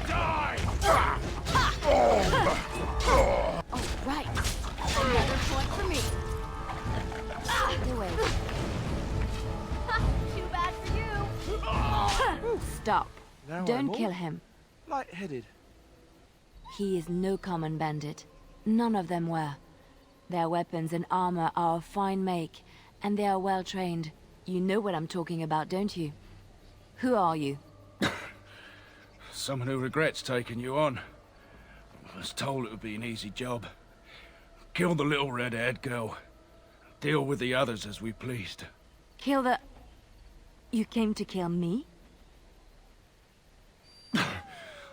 Die! Oh, right. Another point for me. Get away. Too bad for you. Stop. Now Don't I'm kill all him. light-headed. He is no common bandit. None of them were. Their weapons and armor are of fine make, and they are well trained. You know what I'm talking about, don't you? Who are you? Someone who regrets taking you on. I was told it would be an easy job. Kill the little red-haired girl. Deal with the others as we pleased. Kill the... You came to kill me?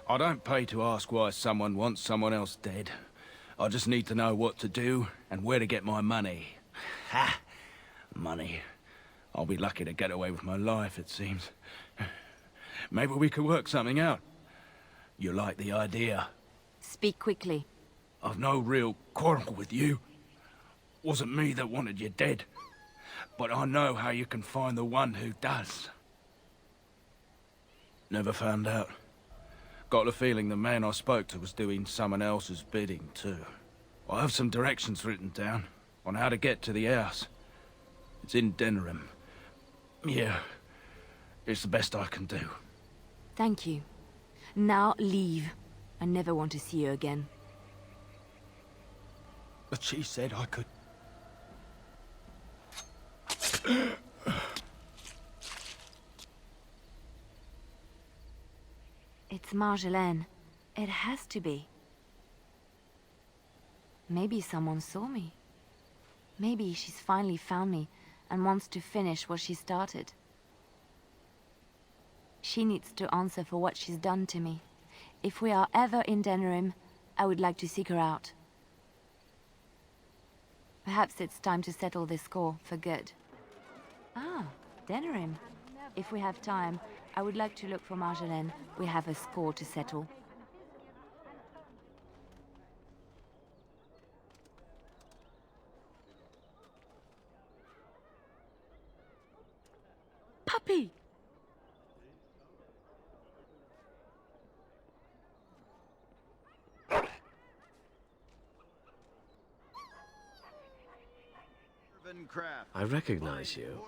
I don't pay to ask why someone wants someone else dead. I just need to know what to do and where to get my money. Ha! Money. I'll be lucky to get away with my life, it seems. Maybe we could work something out. You like the idea? Speak quickly. I've no real quarrel with you. Wasn't me that wanted you dead. But I know how you can find the one who does. Never found out. Got the feeling the man I spoke to was doing someone else's bidding, too. I have some directions written down on how to get to the house. It's in Denerim. Yeah, it's the best I can do. Thank you. Now leave. I never want to see you again. But she said I could... It's Marjolaine. It has to be. Maybe someone saw me. Maybe she's finally found me and wants to finish what she started. She needs to answer for what she's done to me. If we are ever in Denerim, I would like to seek her out. Perhaps it's time to settle this score for good. Ah, Denerim. If we have time, I would like to look for Marjolaine. We have a score to settle. Puppy! I recognize you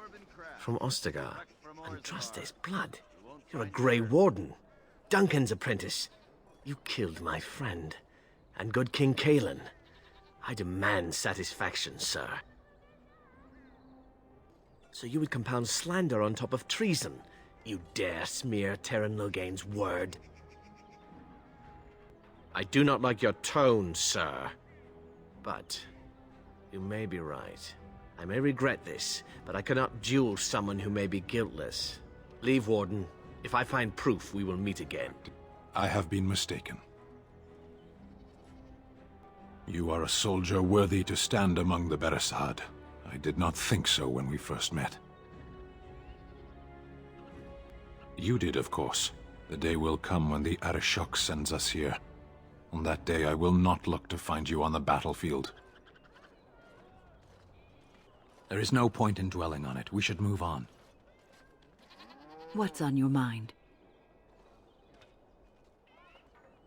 from Ostagar. And trust his blood. You're a Grey Warden. Duncan's apprentice. You killed my friend. And good King Cailan. I demand satisfaction, sir. So you would compound slander on top of treason? You dare smear Terran Loghain's word? I do not like your tone, sir. But you may be right. I may regret this, but I cannot duel someone who may be guiltless. Leave, Warden. If I find proof, we will meet again. I have been mistaken. You are a soldier worthy to stand among the Beresad. I did not think so when we first met. You did, of course. The day will come when the Arishok sends us here. On that day, I will not look to find you on the battlefield. There is no point in dwelling on it. We should move on. What's on your mind?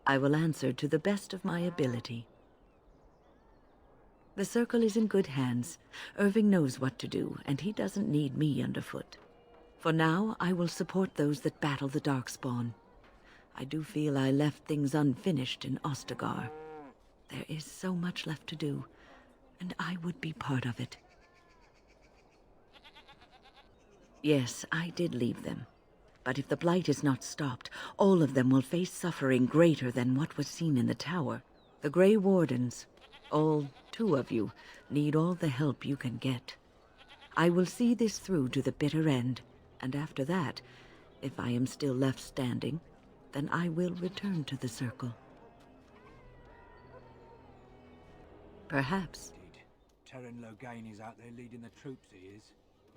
I will answer to the best of my ability. The Circle is in good hands. Irving knows what to do, and he doesn't need me underfoot. For now, I will support those that battle the Darkspawn. I do feel I left things unfinished in Ostagar. There is so much left to do, and I would be part of it. Yes, I did leave them. But if the Blight is not stopped, all of them will face suffering greater than what was seen in the tower. The Grey Wardens, all 2 of you, need all the help you can get. I will see this through to the bitter end, and after that, if I am still left standing, then I will return to the Circle. Perhaps. Terran Loghain is out there leading the troops, he is.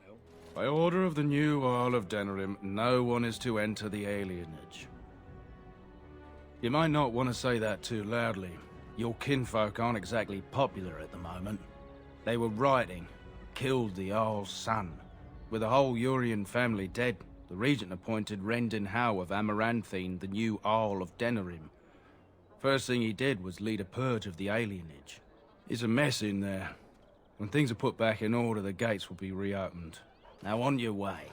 Well, By order of the new Earl of Denerim, no one is to enter the alienage. You might not want to say that too loudly. Your kinfolk aren't exactly popular at the moment. They were writing, killed the Jarl's son. With the whole Urian family dead, the regent appointed Rendin Howe of Amaranthine the new Jarl of Denerim. First thing he did was lead a purge of the alienage. It's a mess in there. When things are put back in order, the gates will be reopened. Now on your way.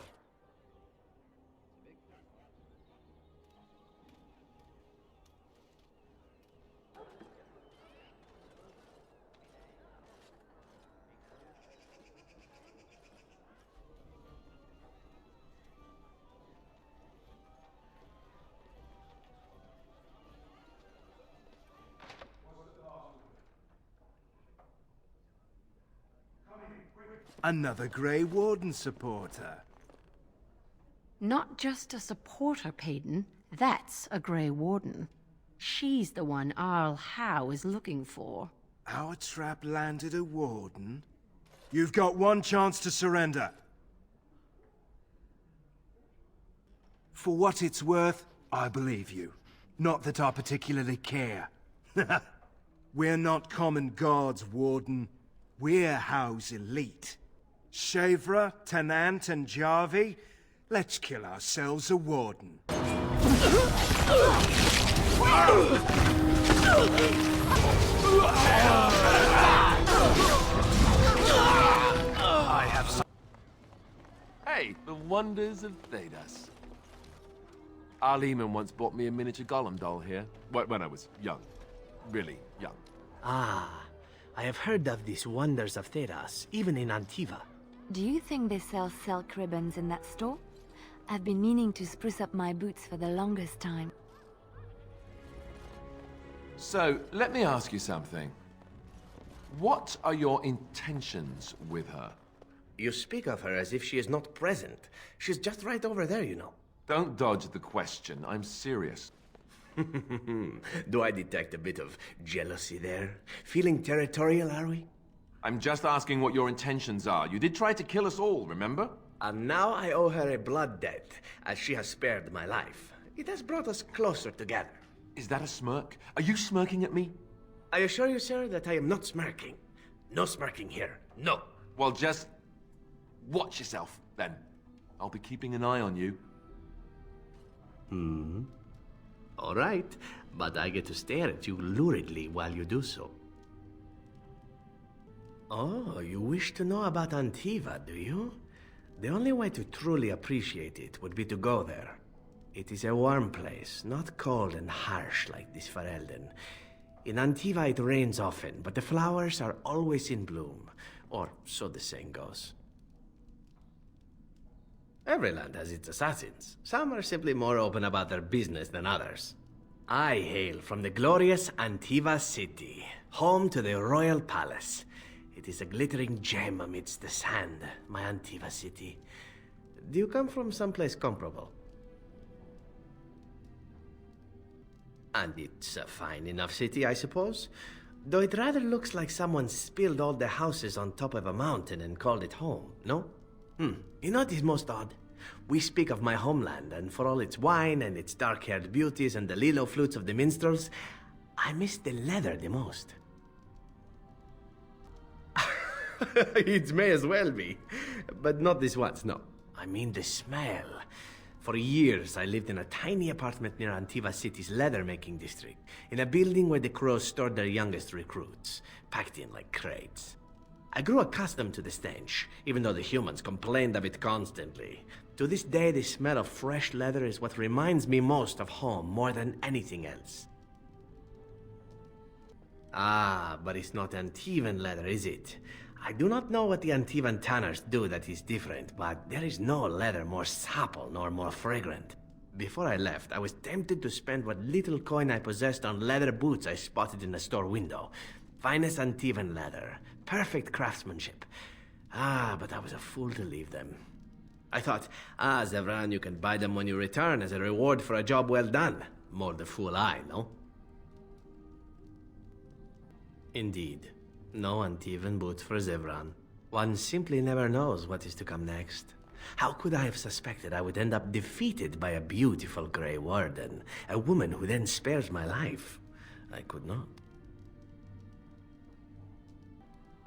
Another Grey Warden supporter. Not just a supporter, Payton. That's a Grey Warden. She's the one Arl Howe is looking for. Our trap landed a Warden? You've got one chance to surrender. For what it's worth, I believe you. Not that I particularly care. We're not common guards, Warden. We're Howe's elite. Shavra, Tenant, and Jarvi, let's kill ourselves a Warden. I have some... Hey, the wonders of Thedas. Arleman once bought me a miniature Golem doll here, when I was young. Really young. Ah, I have heard of these wonders of Thedas, even in Antiva. Do you think they sell silk ribbons in that store? I've been meaning to spruce up my boots for the longest time. So, let me ask you something. What are your intentions with her? You speak of her as if she is not present. She's just right over there, you know. Don't dodge the question. I'm serious. Do I detect a bit of jealousy there? Feeling territorial, are we? I'm just asking what your intentions are. You did try to kill us all, remember? And now I owe her a blood debt, as she has spared my life. It has brought us closer together. Is that a smirk? Are you smirking at me? I assure you, sir, that I am not smirking. No smirking here. No. Well, just watch yourself, then. I'll be keeping an eye on you. All right, but I get to stare at you luridly while you do so. Oh, you wish to know about Antiva, do you? The only way to truly appreciate it would be to go there. It is a warm place, not cold and harsh like this Ferelden. In Antiva it rains often, but the flowers are always in bloom, or so the saying goes. Every land has its assassins. Some are simply more open about their business than others. I hail from the glorious Antiva city, home to the royal palace. It is a glittering gem amidst the sand, my Antiva city. Do you come from someplace comparable? And it's a fine enough city, I suppose? Though it rather looks like someone spilled all the houses on top of a mountain and called it home, no? You know what is most odd? We speak of my homeland, and for all its wine and its dark-haired beauties and the lilo flutes of the minstrels, I miss the leather the most. It may as well be. But not this once, no. I mean the smell. For years, I lived in a tiny apartment near Antiva City's leather-making district, in a building where the crows stored their youngest recruits, packed in like crates. I grew accustomed to the stench, even though the humans complained of it constantly. To this day, the smell of fresh leather is what reminds me most of home, more than anything else. Ah, but it's not Antivan leather, is it? I do not know what the Antivan tanners do that is different, but there is no leather more supple nor more fragrant. Before I left, I was tempted to spend what little coin I possessed on leather boots I spotted in the store window. Finest Antivan leather, perfect craftsmanship. Ah, but I was a fool to leave them. I thought, Zevran, you can buy them when you return as a reward for a job well done. More the fool I, no? Indeed. No Antivan boots for Zevran. One simply never knows what is to come next. How could I have suspected I would end up defeated by a beautiful Grey Warden, a woman who then spares my life? I could not.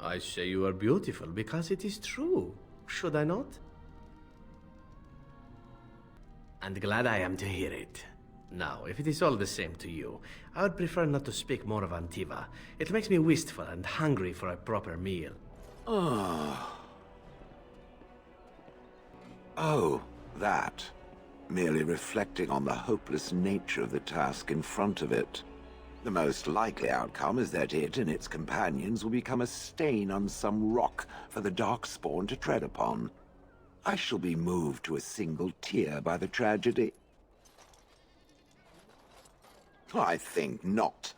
I say you are beautiful because it is true. Should I not? And glad I am to hear it. Now, if it is all the same to you, I would prefer not to speak more of Antiva. It makes me wistful and hungry for a proper meal. Oh, that. Merely reflecting on the hopeless nature of the task in front of it. The most likely outcome is that it and its companions will become a stain on some rock for the Darkspawn to tread upon. I shall be moved to a single tear by the tragedy. I think not.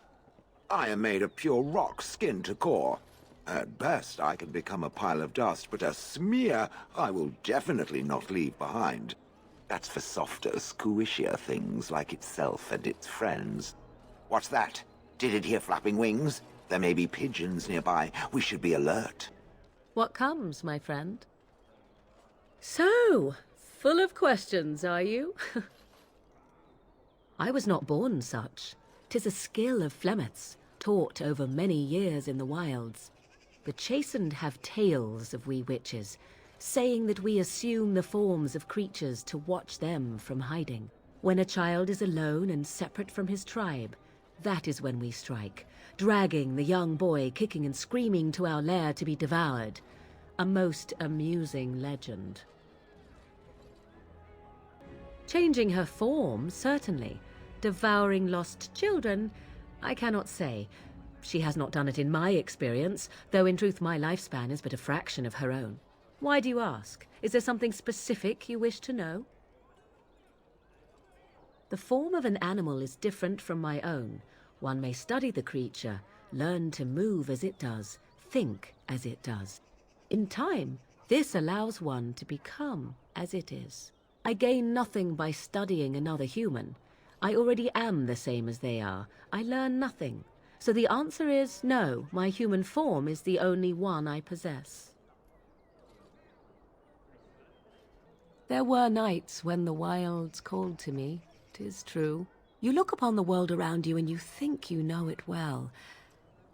I am made of pure rock, skin to core. At best, I can become a pile of dust, but a smear I will definitely not leave behind. That's for softer, squishier things like itself and its friends. What's that? Did it hear flapping wings? There may be pigeons nearby. We should be alert. What comes, my friend? So, full of questions, are you? I was not born such. 'Tis a skill of Flemeth's, taught over many years in the wilds. The chastened have tales of we witches, saying that we assume the forms of creatures to watch them from hiding. When a child is alone and separate from his tribe, that is when we strike, dragging the young boy kicking and screaming to our lair to be devoured. A most amusing legend. Changing her form, certainly. Devouring lost children, I cannot say. She has not done it in my experience, though in truth my lifespan is but a fraction of her own. Why do you ask? Is there something specific you wish to know? The form of an animal is different from my own. One may study the creature, learn to move as it does, think as it does. In time, this allows one to become as it is. I gain nothing by studying another human. I already am the same as they are. I learn nothing. So the answer is no, my human form is the only one I possess. There were nights when the wilds called to me, 'tis true. You look upon the world around you and you think you know it well.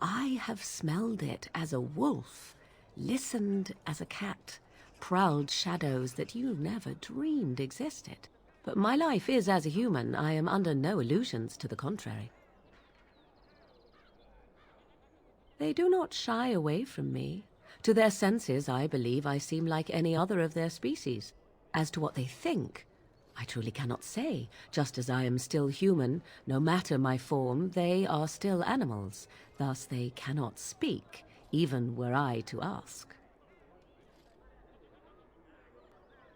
I have smelled it as a wolf, listened as a cat, prowled shadows that you never dreamed existed. But my life is as a human. I am under no illusions to the contrary. They do not shy away from me. To their senses, I believe I seem like any other of their species. As to what they think, I truly cannot say. Just as I am still human, no matter my form, they are still animals. Thus they cannot speak, even were I to ask.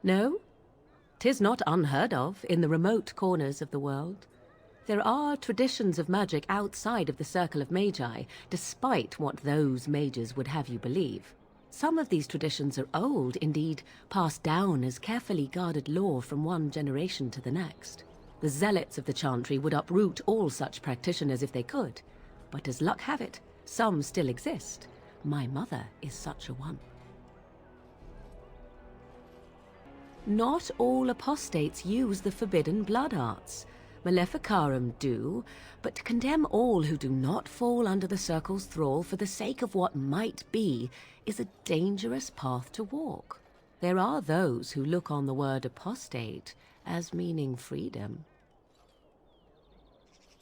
No, 'tis not unheard of in the remote corners of the world. There are traditions of magic outside of the circle of magi, despite what those mages would have you believe. Some of these traditions are old, indeed, passed down as carefully guarded lore from one generation to the next. The zealots of the chantry would uproot all such practitioners if they could, but as luck have it, some still exist. My mother is such a one. Not all apostates use the forbidden blood arts. Maleficarum do, but to condemn all who do not fall under the circle's thrall for the sake of what might be is a dangerous path to walk. There are those who look on the word apostate as meaning freedom.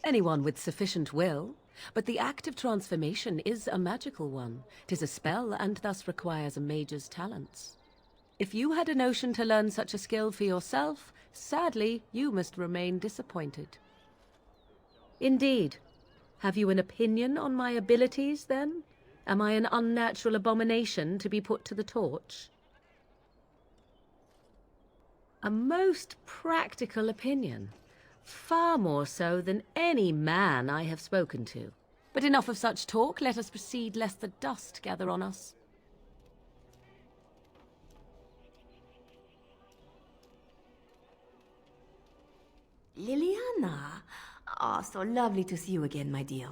Anyone with sufficient will, but the act of transformation is a magical one. 'Tis a spell and thus requires a mage's talents. If you had a notion to learn such a skill for yourself, sadly, you must remain disappointed. Indeed. Have you an opinion on my abilities, then? Am I an unnatural abomination to be put to the torch? A most practical opinion. Far more so than any man I have spoken to. But enough of such talk. Let us proceed, lest the dust gather on us. Leliana! Ah, so lovely to see you again, my dear.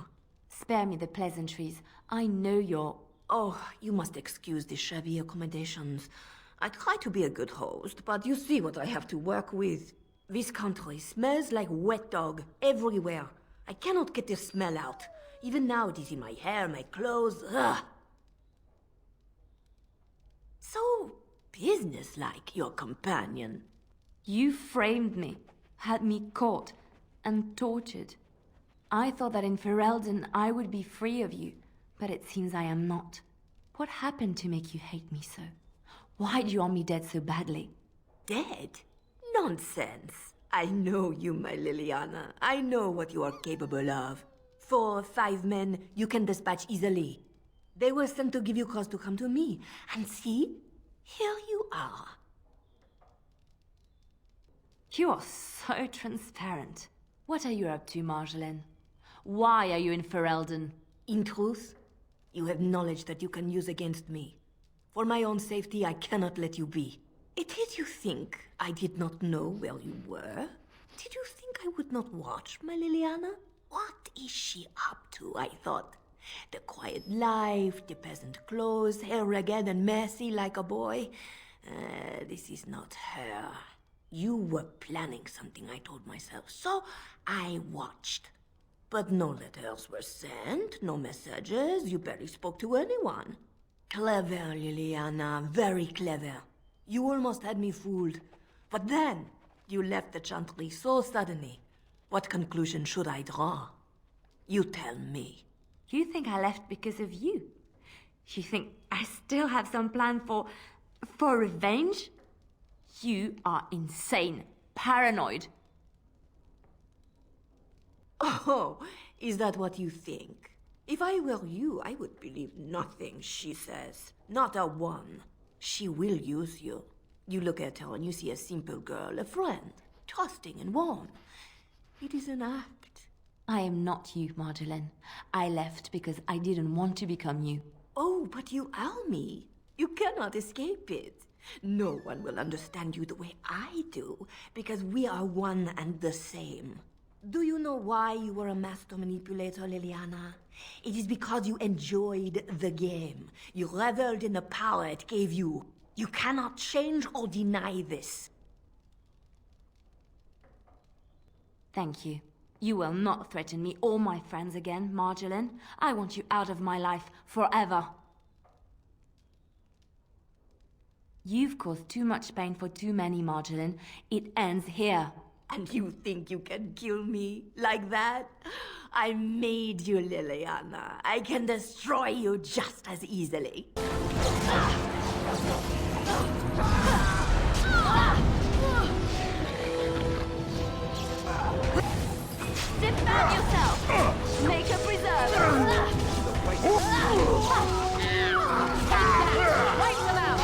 Spare me the pleasantries. I know you're... Oh, you must excuse the shabby accommodations. I try to be a good host, but you see what I have to work with. This country smells like wet dog everywhere. I cannot get the smell out. Even now it is in my hair, my clothes. Ugh. So businesslike, your companion. You framed me, had me caught, and tortured. I thought that in Ferelden I would be free of you, but it seems I am not. What happened to make you hate me so? Why do you want me dead so badly? Dead? Nonsense. I know you, my Leliana. I know what you are capable of. 4 or 5 men you can dispatch easily. They were sent to give you cause to come to me. And see, here you are. You are so transparent. What are you up to, Marjolaine? Why are you in Ferelden? In truth, you have knowledge that you can use against me. For my own safety, I cannot let you be. Did you think I did not know where you were? Did you think I would not watch, my Leliana? What is she up to, I thought? The quiet life, the peasant clothes, hair ragged and messy like a boy. This is not her. You were planning something, I told myself, so I watched. But no letters were sent, no messages, you barely spoke to anyone. Clever, Leliana, very clever. You almost had me fooled. But then, you left the Chantry so suddenly. What conclusion should I draw? You tell me. You think I left because of you? You think I still have some plan for revenge? You are insane, paranoid. Oh, is that what you think? If I were you, I would believe nothing she says. Not a one. She will use you. You look at her and you see a simple girl, a friend, trusting and warm. It is an act. I am not you, Marjolaine. I left because I didn't want to become you. Oh, but you are me. You cannot escape it. No one will understand you the way I do, because we are one and the same. Do you know why you were a master manipulator, Leliana? It is because you enjoyed the game. You reveled in the power it gave you. You cannot change or deny this. Thank you. You will not threaten me or my friends again, Marjolaine. I want you out of my life forever. You've caused too much pain for too many, Marjolaine. It ends here. And you think you can kill me like that? I made you, Leliana. I can destroy you just as easily. Defend yourself! Make a preserve! Wipe them out!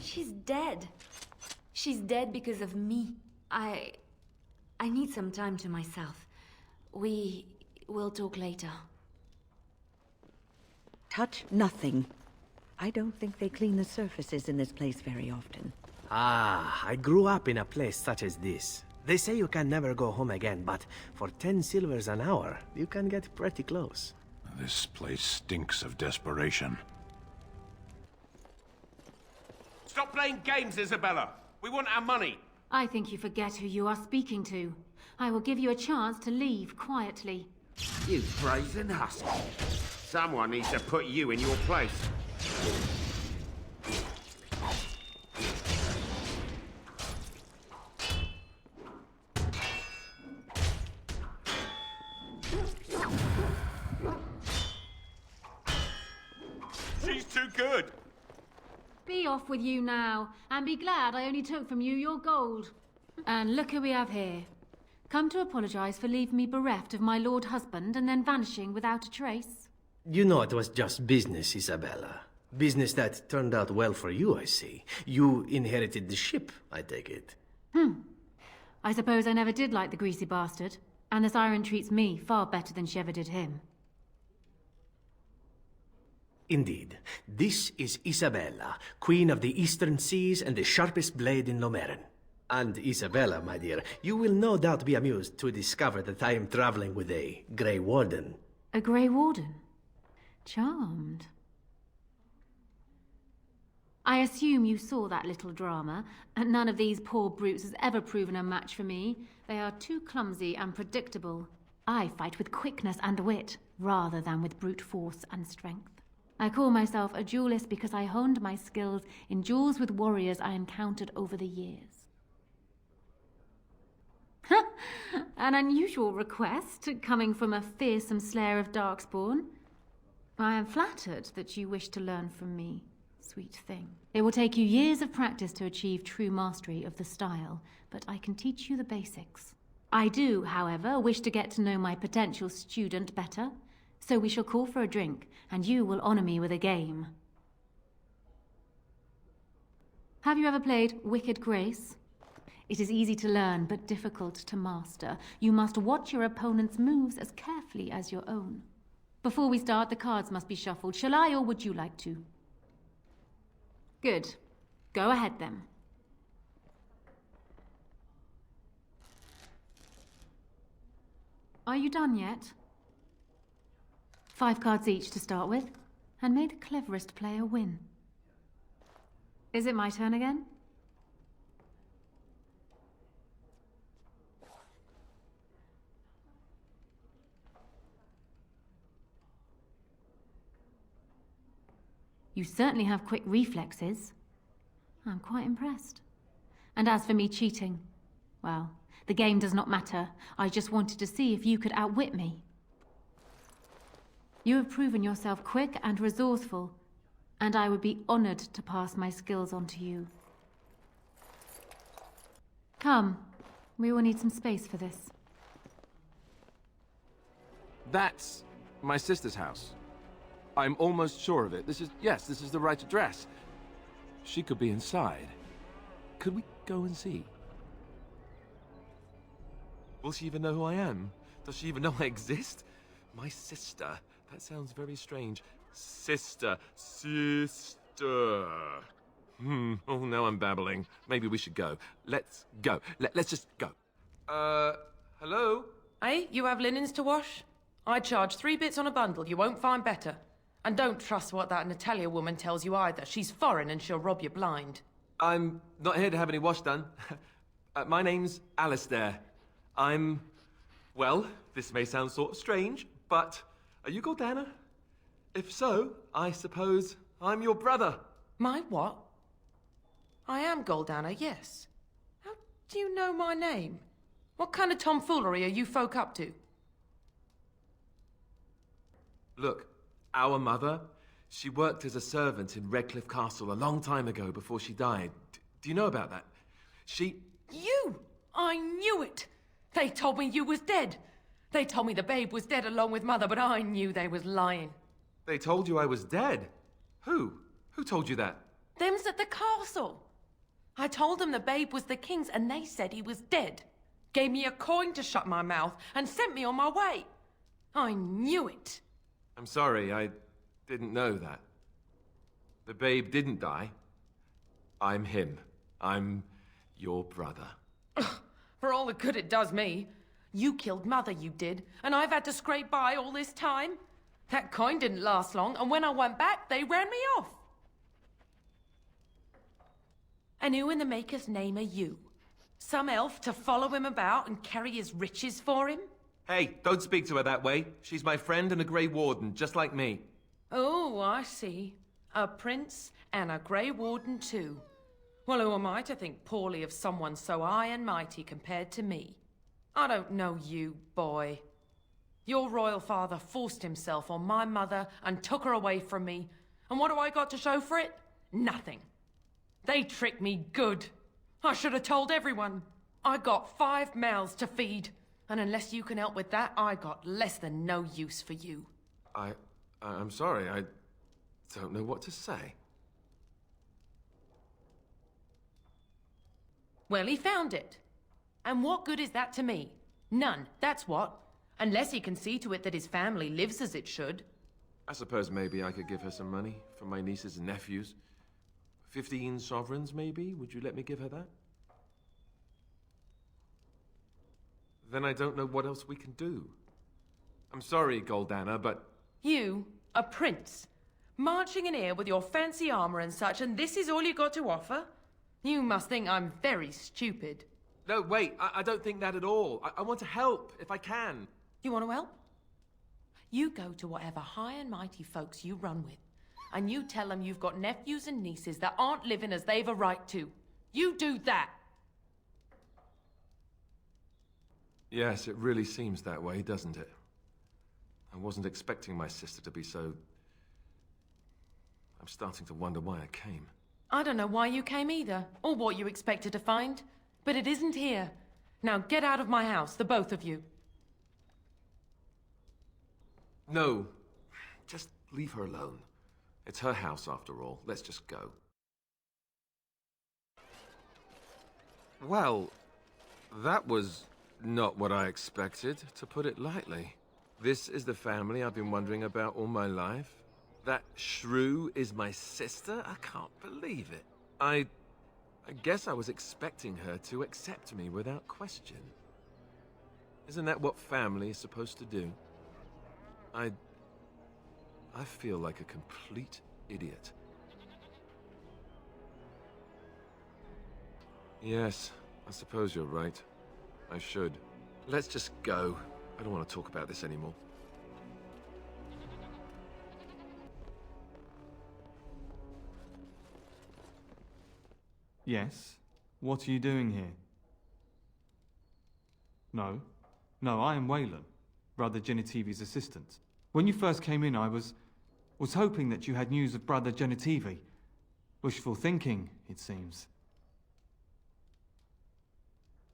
She's dead. She's dead because of me. I need some time to myself. We will talk later. Touch nothing. I don't think they clean the surfaces in this place very often. Ah, I grew up in a place such as this. They say you can never go home again, but for 10 silvers an hour, you can get pretty close. This place stinks of desperation. Stop playing games, Isabella! We want our money! I think you forget who you are speaking to. I will give you a chance to leave quietly. You brazen husk. Someone needs to put you in your place. She's too good! Be off with you now, and be glad I only took from you your gold. And look who we have here. Come to apologize for leaving me bereft of my lord husband and then vanishing without a trace. You know it was just business, Isabella. Business that turned out well for you, I see. You inherited the ship, I take it. I suppose I never did like the greasy bastard, and the siren treats me far better than she ever did him. Indeed. This is Isabella, Queen of the Eastern Seas and the sharpest blade in Lomerin. And Isabella, my dear, you will no doubt be amused to discover that I am traveling with a Grey Warden. A Grey Warden? Charmed. I assume you saw that little drama, and none of these poor brutes has ever proven a match for me. They are too clumsy and predictable. I fight with quickness and wit. rather than with brute force and strength. I call myself a duelist because I honed my skills in duels with warriors I encountered over the years. An unusual request, coming from a fearsome slayer of Darkspawn. I am flattered that you wish to learn from me, sweet thing. It will take you years of practice to achieve true mastery of the style, but I can teach you the basics. I do, however, wish to get to know my potential student better, so we shall call for a drink, and you will honor me with a game. Have you ever played Wicked Grace? It is easy to learn, but difficult to master. You must watch your opponent's moves as carefully as your own. Before we start, the cards must be shuffled. Shall I, or would you like to? Good. Go ahead, then. Are you done yet? 5 cards each to start with, and may the cleverest player win. Is it my turn again? You certainly have quick reflexes. I'm quite impressed. And as for me cheating, well, the game does not matter. I just wanted to see if you could outwit me. You have proven yourself quick and resourceful, and I would be honored to pass my skills on to you. Come, we will need some space for this. That's my sister's house. I'm almost sure of it. This is the right address. She could be inside. Could we go and see? Will she even know who I am? Does she even know I exist? My sister. That sounds very strange. Sister. Oh, now I'm babbling. Maybe we should go. Let's go. Let's just go. Hello? Hey, you have linens to wash? I charge 3 bits on a bundle. You won't find better. And don't trust what that Natalia woman tells you either. She's foreign and she'll rob you blind. I'm not here to have any wash done. My name's Alistair. Well, this may sound sort of strange, but are you Gordana? If so, I suppose I'm your brother. My what? I am Goldana, yes. How do you know my name? What kind of tomfoolery are you folk up to? Look, our mother, she worked as a servant in Redcliffe Castle a long time ago before she died. Do you know about that? You! I knew it! They told me you was dead. They told me the babe was dead along with mother, but I knew they was lying. They told you I was dead? Who? Who told you that? Them's at the castle. I told them the babe was the king's and they said he was dead. Gave me a coin to shut my mouth and sent me on my way. I knew it. I'm sorry, I didn't know that. The babe didn't die. I'm him. I'm your brother. For all the good it does me. You killed mother, you did, and I've had to scrape by all this time. That coin didn't last long, and when I went back, they ran me off. And who in the Maker's name are you? Some elf to follow him about and carry his riches for him? Hey, don't speak to her that way. She's my friend and a Grey Warden, just like me. Oh, I see. A prince and a Grey Warden too. Well, who am I to think poorly of someone so high and mighty compared to me? I don't know you, boy. Your royal father forced himself on my mother and took her away from me. And what do I got to show for it? Nothing. They tricked me good. I should have told everyone. I got 5 mouths to feed. And unless you can help with that, I got less than no use for you. I'm sorry, I don't know what to say. Well, he found it. And what good is that to me? None, that's what. Unless he can see to it that his family lives as it should. I suppose maybe I could give her some money for my nieces and nephews. 15 sovereigns, maybe? Would you let me give her that? Then I don't know what else we can do. I'm sorry, Goldana, but... You, a prince, marching in here with your fancy armor and such, and this is all you got to offer? You must think I'm very stupid. No, wait, I don't think that at all. I want to help, if I can. You want to help? You go to whatever high and mighty folks you run with, and you tell them you've got nephews and nieces that aren't living as they've a right to. You do that! Yes, it really seems that way, doesn't it? I wasn't expecting my sister to be so... I'm starting to wonder why I came. I don't know why you came either, or what you expected to find. But it isn't here. Now get out of my house, the both of you. No. Just leave her alone. It's her house after all. Let's just go. Well, that was not what I expected, to put it lightly. This is the family I've been wondering about all my life. That shrew is my sister? I can't believe it. I guess I was expecting her to accept me without question. Isn't that what family is supposed to do? I feel like a complete idiot. Yes, I suppose you're right. I should. Let's just go. I don't want to talk about this anymore. Yes? What are you doing here? No. No, I am Waylon, Brother Genitivi's assistant. When you first came in, I was hoping that you had news of Brother Genitivi. Wishful thinking, it seems.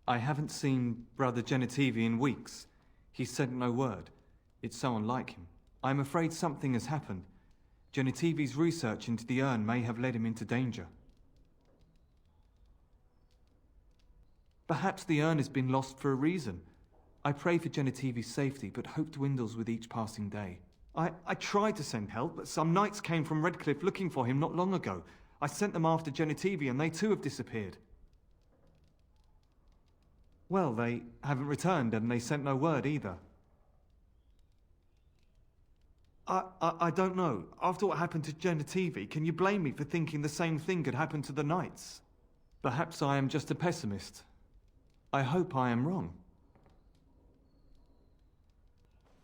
I haven't seen Brother Genitivi in weeks. He sent no word. It's so unlike him. I'm afraid something has happened. Genitivi's research into the urn may have led him into danger. Perhaps the urn has been lost for a reason. I pray for Genitivi's safety, but hope dwindles with each passing day. I tried to send help, but some knights came from Redcliffe looking for him not long ago. I sent them after Genitivi, and they too have disappeared. Well, they haven't returned, and they sent no word either. I don't know. After what happened to Genitivi, can you blame me for thinking the same thing could happen to the knights? Perhaps I am just a pessimist. I hope I am wrong.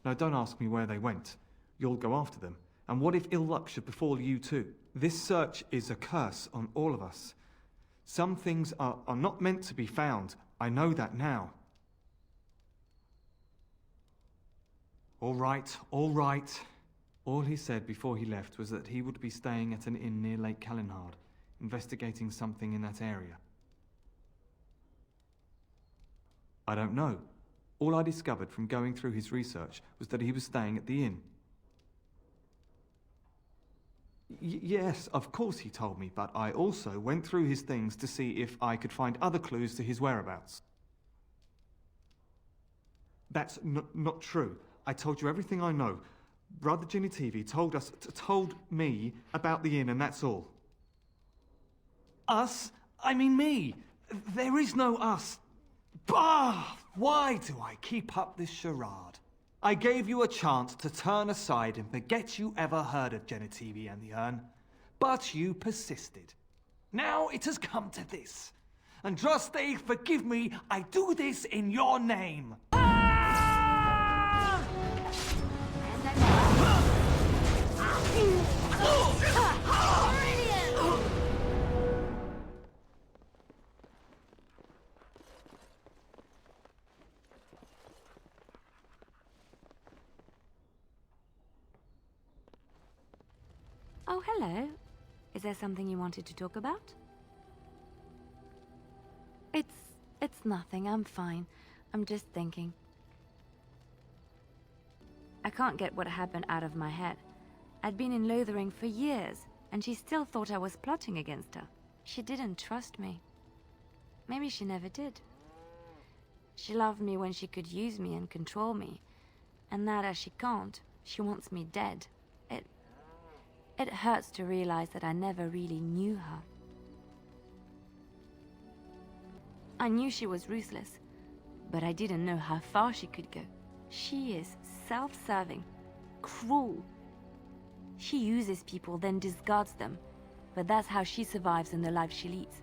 Now, don't ask me where they went. You'll go after them. And what if ill luck should befall you too? This search is a curse on all of us. Some things are not meant to be found. I know that now. All right, all right. All he said before he left was that he would be staying at an inn near Lake Calenhard, investigating something in that area. I don't know. All I discovered from going through his research was that he was staying at the inn. Yes, of course he told me, but I also went through his things to see if I could find other clues to his whereabouts. That's not true. I told you everything I know. Brother Genitivi told me about the inn, and that's all. Us? I mean me. There is no us. Bah! Why do I keep up this charade? I gave you a chance to turn aside and forget you ever heard of Genitivi and the urn, but you persisted. Now it has come to this. Andraste, forgive me, I do this in your name. Oh, hello. Is there something you wanted to talk about? It's nothing. I'm fine. I'm just thinking. I can't get what happened out of my head. I'd been in Lothering for years, and she still thought I was plotting against her. She didn't trust me. Maybe she never did. She loved me when she could use me and control me. And now that she can't, she wants me dead. It hurts to realize that I never really knew her. I knew she was ruthless, but I didn't know how far she could go. She is self-serving, cruel. She uses people, then discards them, but that's how she survives in the life she leads.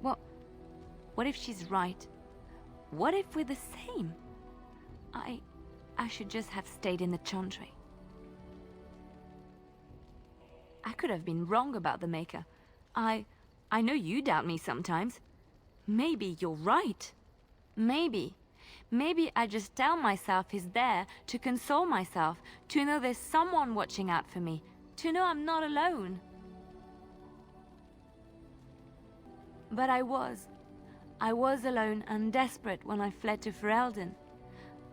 What if she's right? What if we're the same? I should just have stayed in the Chantry. I could have been wrong about the Maker. I know you doubt me sometimes. Maybe you're right. Maybe I just tell myself he's there to console myself, to know there's someone watching out for me, to know I'm not alone. But I was alone and desperate when I fled to Ferelden.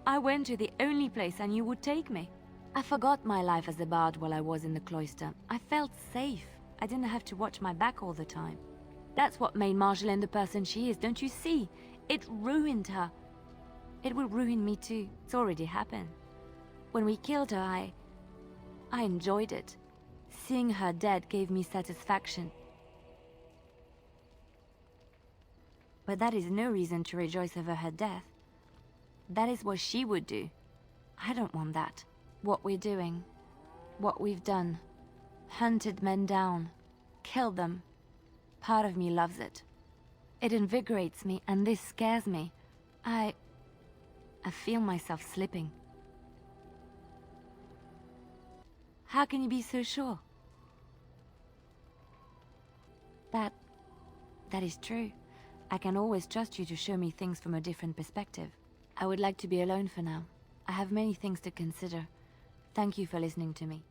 I went to the only place I knew would take me. I forgot my life as a bard while I was in the cloister. I felt safe. I didn't have to watch my back all the time. That's what made Marjolaine the person she is, don't you see? It ruined her. It will ruin me too. It's already happened. When we killed her, I enjoyed it. Seeing her dead gave me satisfaction. But that is no reason to rejoice over her death. That is what she would do. I don't want that. What we're doing, what we've done, hunted men down, killed them. Part of me loves it. It invigorates me, and this scares me. I feel myself slipping. How can you be so sure? That is true. I can always trust you to show me things from a different perspective. I would like to be alone for now. I have many things to consider. Thank you for listening to me.